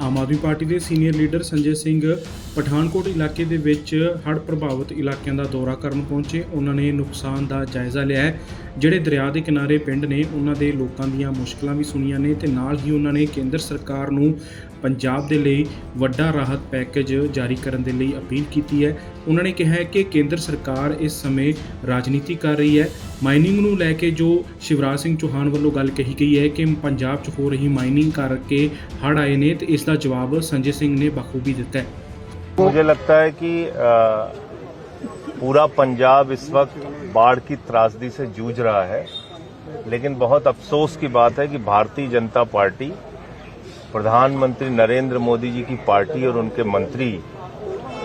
Aam Aadmi party ਦੇ senior leader Sanjay Singh Pathankot ਇਲਾਕੇ ਦੇ ਵਿੱਚ ਹੜ੍ਹ ਪ੍ਰਭਾਵਿਤ ਇਲਾਕਿਆਂ ਦਾ ਦੌਰਾ ਕਰਨ ਪਹੁੰਚੇ। ਉਹਨਾਂ ਨੇ ਨੁਕਸਾਨ ਦਾ ਜਾਇਜ਼ਾ ਲਿਆ ਹੈ। ਜਿਹੜੇ ਦਰਿਆ ਦੇ ਕਿਨਾਰੇ ਪਿੰਡ ਨੇ ਉਹਨਾਂ ਦੇ ਲੋਕਾਂ ਦੀਆਂ ਮੁਸ਼ਕਲਾਂ ਵੀ ਸੁਣੀਆਂ ਨੇ ਤੇ ਨਾਲ ਹੀ ਉਹਨਾਂ ਨੇ ਕੇਂਦਰ ਸਰਕਾਰ ਨੂੰ ਪੰਜਾਬ ਦੇ ਲਈ ਵੱਡਾ ਰਾਹਤ ਪੈਕੇਜ ਜਾਰੀ ਕਰਨ ਦੇ ਲਈ ਅਪੀਲ ਕੀਤੀ ਹੈ। ਉਹਨਾਂ ਨੇ ਕਿਹਾ ਹੈ ਕਿ ਕੇਂਦਰ ਸਰਕਾਰ ਇਸ ਸਮੇਂ ਰਾਜਨੀਤੀ ਕਰ ਰਹੀ ਹੈ। ਮਾਈਨਿੰਗ ਨੂੰ ਲੈ ਕੇ ਜੋ शिवराज सिंह चौहान ਵੱਲੋਂ ਗੱਲ ਕਹੀ ਗਈ ਹੈ ਕਿ ਪੰਜਾਬ 'ਚ ਹੋ ਰਹੀ ਮਾਈਨਿੰਗ ਕਰਕੇ ਹੜ੍ਹ ਆਏ ਨੇ ਤੇ ਇਸ ਦਾ ਜਵਾਬ ਸੰਜੇ ਸਿੰਘ ਨੇ बखूबी ਦਿੱਤਾ है। मुझे लगता है कि पूरा पंजाब इस वक्त बाढ़ की त्रासदी से जूझ रहा है, लेकिन बहुत अफसोस की बात है कि भारतीय जनता पार्टी, प्रधानमंत्री नरेंद्र मोदी जी की पार्टी और उनके मंत्री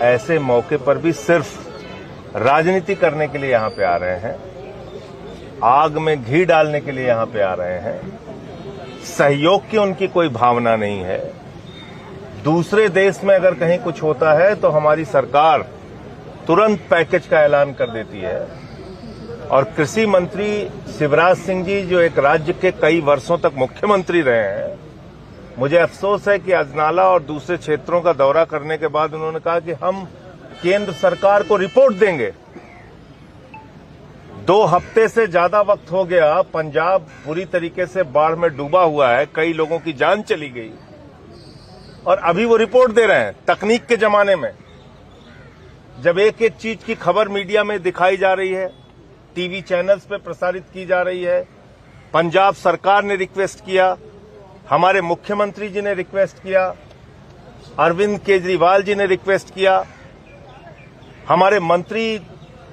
ऐसे मौके पर भी सिर्फ राजनीति करने के लिए यहां पे आ रहे हैं, आग में घी डालने के लिए यहां पे आ रहे हैं। सहयोग की उनकी कोई भावना नहीं है। दूसरे देश में अगर कहीं कुछ होता है तो हमारी सरकार तुरंत पैकेज का ऐलान कर देती है। और कृषि मंत्री शिवराज सिंह जी जो एक राज्य के कई वर्षों तक मुख्यमंत्री रहे हैं, मुझे अफसोस है कि अजनाला और दूसरे क्षेत्रों का दौरा करने के बाद उन्होंने कहा कि हम केंद्र सरकार को रिपोर्ट देंगे। 2 हफ्ते से ज्यादा वक्त हो गया, पंजाब पूरी तरीके से बाढ़ में डूबा हुआ है, कई लोगों की जान चली गई और अभी वो रिपोर्ट दे रहे हैं। तकनीक के जमाने में जब एक एक चीज की खबर मीडिया में दिखाई जा रही है, टीवी चैनल्स पे प्रसारित की जा रही है, पंजाब सरकार ने रिक्वेस्ट किया, हमारे मुख्यमंत्री जी ने रिक्वेस्ट किया, अरविंद केजरीवाल जी ने रिक्वेस्ट किया, हमारे मंत्री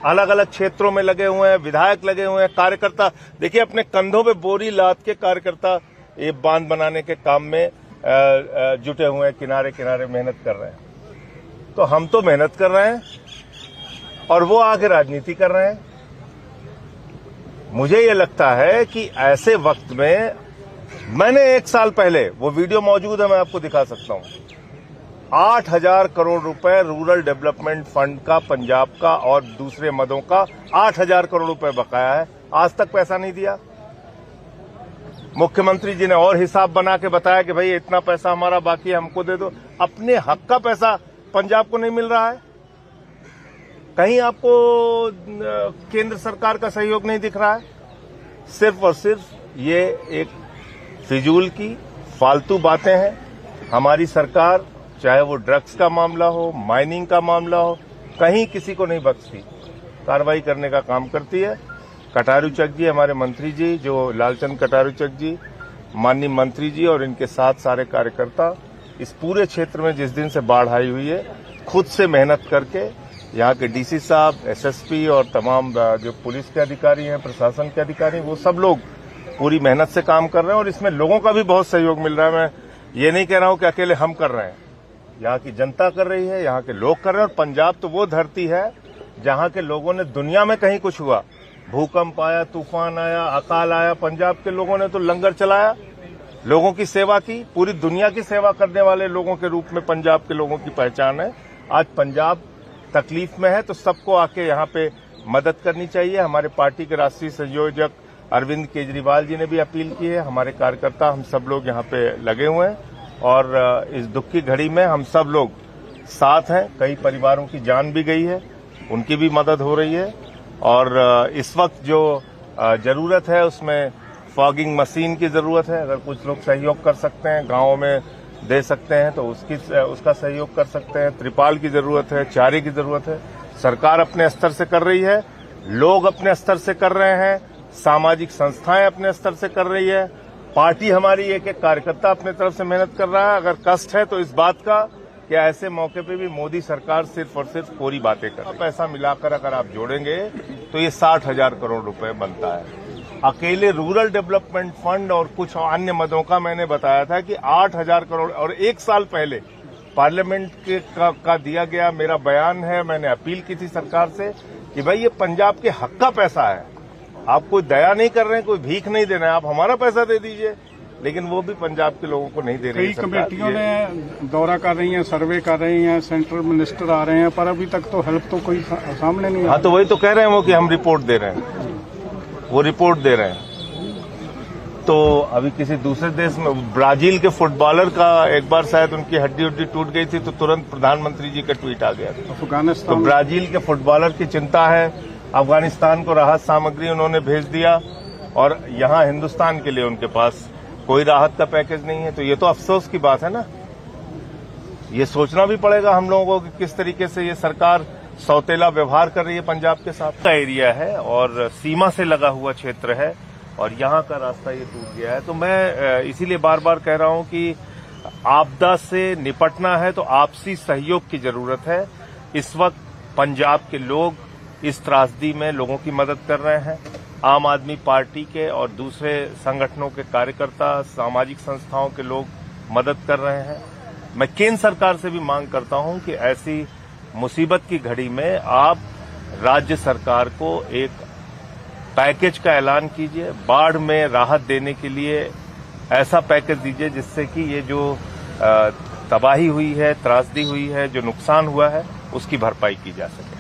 अलग अलग क्षेत्रों में लगे हुए हैं, विधायक लगे हुए हैं, कार्यकर्ता देखिए अपने कंधों पे बोरी लाद के कार्यकर्ता ये बांध बनाने के काम में जुटे हुए हैं, किनारे किनारे मेहनत कर रहे हैं। तो हम तो मेहनत कर रहे हैं और वो आगे राजनीति कर रहे हैं। मुझे ये लगता है कि ऐसे वक्त में मैंने 1 साल पहले, वो वीडियो मौजूद है, मैं आपको दिखा सकता हूं, 8,000 करोड़ रुपए रूरल डेवलपमेंट फंड का, पंजाब का और दूसरे मदों का 8,000 करोड़ रुपए बकाया है, आज तक पैसा नहीं दिया। मुख्यमंत्री जी ने और हिसाब बना के बताया कि भाई इतना पैसा हमारा बाकी है, हमको दे दो। अपने हक का पैसा पंजाब को नहीं मिल रहा है। कहीं आपको केंद्र सरकार का सहयोग नहीं दिख रहा है। सिर्फ और सिर्फ ये एक फिजूल की फालतू बातें हैं। हमारी सरकार, चाहे वो ड्रग्स का मामला हो, माइनिंग का मामला हो, कहीं किसी को नहीं बख्शती, कार्रवाई करने का काम करती है। कटारू चक जी, हमारे मंत्री जी, जो लालचंद कटारू चक जी, माननीय मंत्री जी और इनके साथ सारे कार्यकर्ता इस पूरे क्षेत्र में जिस दिन से बाढ़ आई हुई है, खुद से मेहनत करके यहाँ के डीसी साहब, एसएसपी और तमाम जो पुलिस के अधिकारी हैं, प्रशासन के अधिकारी, वो सब लोग पूरी मेहनत से काम कर रहे हैं और इसमें लोगों का भी बहुत सहयोग मिल रहा है। मैं ये नहीं कह रहा हूं कि अकेले हम कर रहे हैं, यहाँ की जनता कर रही है, यहाँ के लोग कर रहे हैं। और पंजाब तो वो धरती है जहाँ के लोगों ने, दुनिया में कहीं कुछ हुआ, भूकंप आया, तूफान आया, अकाल आया, पंजाब के लोगों ने तो लंगर चलाया, लोगों की सेवा की। पूरी दुनिया की सेवा करने वाले लोगों के रूप में पंजाब के लोगों की पहचान है। आज पंजाब तकलीफ में है तो सबको आके यहाँ पे मदद करनी चाहिए। हमारे पार्टी के राष्ट्रीय संयोजक अरविंद केजरीवाल जी ने भी अपील की है। हमारे कार्यकर्ता, हम सब लोग यहाँ पे लगे हुए हैं और इस दुख की घड़ी में हम सब लोग साथ हैं। कई परिवारों की जान भी गई है, उनकी भी मदद हो रही है। और इस वक्त जो जरूरत है उसमें फॉगिंग मशीन की जरूरत है। अगर कुछ लोग सहयोग कर सकते हैं, गांवों में दे सकते हैं तो उसका सहयोग कर सकते हैं। त्रिपाल की जरूरत है, चारे की जरूरत है। सरकार अपने स्तर से कर रही है, लोग अपने स्तर से कर रहे हैं, सामाजिक संस्थाएं अपने स्तर से कर रही है, पार्टी हमारी एक एक कार्यकर्ता अपने तरफ से मेहनत कर रहा है। अगर कष्ट है तो इस बात का कि ऐसे मौके पे भी मोदी सरकार सिर्फ और सिर्फ कोरी बातें कर रही है। पैसा मिलाकर अगर आप जोड़ेंगे तो ये 60,000 करोड़ रुपए बनता है। अकेले रूरल डेवलपमेंट फंड और कुछ अन्य मदों का मैंने बताया था कि 8,000 करोड़। और 1 साल पहले पार्लियामेंट का दिया गया मेरा बयान है, मैंने अपील की थी सरकार से कि भाई ये पंजाब के हक का पैसा है, आप कोई दया नहीं कर रहे हैं, कोई भीख नहीं दे रहे हैं, आप हमारा पैसा दे दीजिए। लेकिन वो भी पंजाब के लोगों को नहीं दे रही है। कई कमेटियों ने दौरा कर रही हैं, सर्वे कर रही हैं, सेंट्रल मिनिस्टर आ रहे हैं, पर अभी तक तो हेल्प तो कोई सामने नहीं। हाँ, तो वही तो कह रहे हैं वो कि हम रिपोर्ट दे रहे हैं, वो रिपोर्ट दे रहे हैं। तो अभी किसी दूसरे देश में ब्राजील के फुटबॉलर का एक बार शायद उनकी हड्डी उड्डी टूट गई थी तो तुरंत प्रधानमंत्री जी का ट्वीट आ गया था। तो अफगानिस्तान ब्राजील के फुटबॉलर की चिंता है, अफगानिस्तान को राहत सामग्री उन्होंने भेज दिया और यहाँ हिंदुस्तान के लिए उनके पास कोई राहत का पैकेज नहीं है। तो ये तो अफसोस की बात है ना। ये सोचना भी पड़ेगा हम लोगों को कि किस तरीके से ये सरकार सौतेला व्यवहार कर रही है पंजाब के साथ। का एरिया है और सीमा से लगा हुआ क्षेत्र है और यहाँ का रास्ता ये टूट गया है। तो मैं इसीलिए बार बार कह रहा हूँ कि आपदा से निपटना है तो आपसी सहयोग की जरूरत है। इस वक्त पंजाब के लोग इस त्रासदी में लोगों की मदद कर रहे हैं। आम आदमी पार्टी के और दूसरे संगठनों के कार्यकर्ता, सामाजिक संस्थाओं के लोग मदद कर रहे हैं। मैं केंद्र सरकार से भी मांग करता हूं कि ऐसी मुसीबत की घड़ी में आप राज्य सरकार को एक पैकेज का ऐलान कीजिए, बाढ़ में राहत देने के लिए ऐसा पैकेज दीजिए जिससे कि ये जो तबाही हुई है, त्रासदी हुई है, जो नुकसान हुआ है, उसकी भरपाई की जा सके।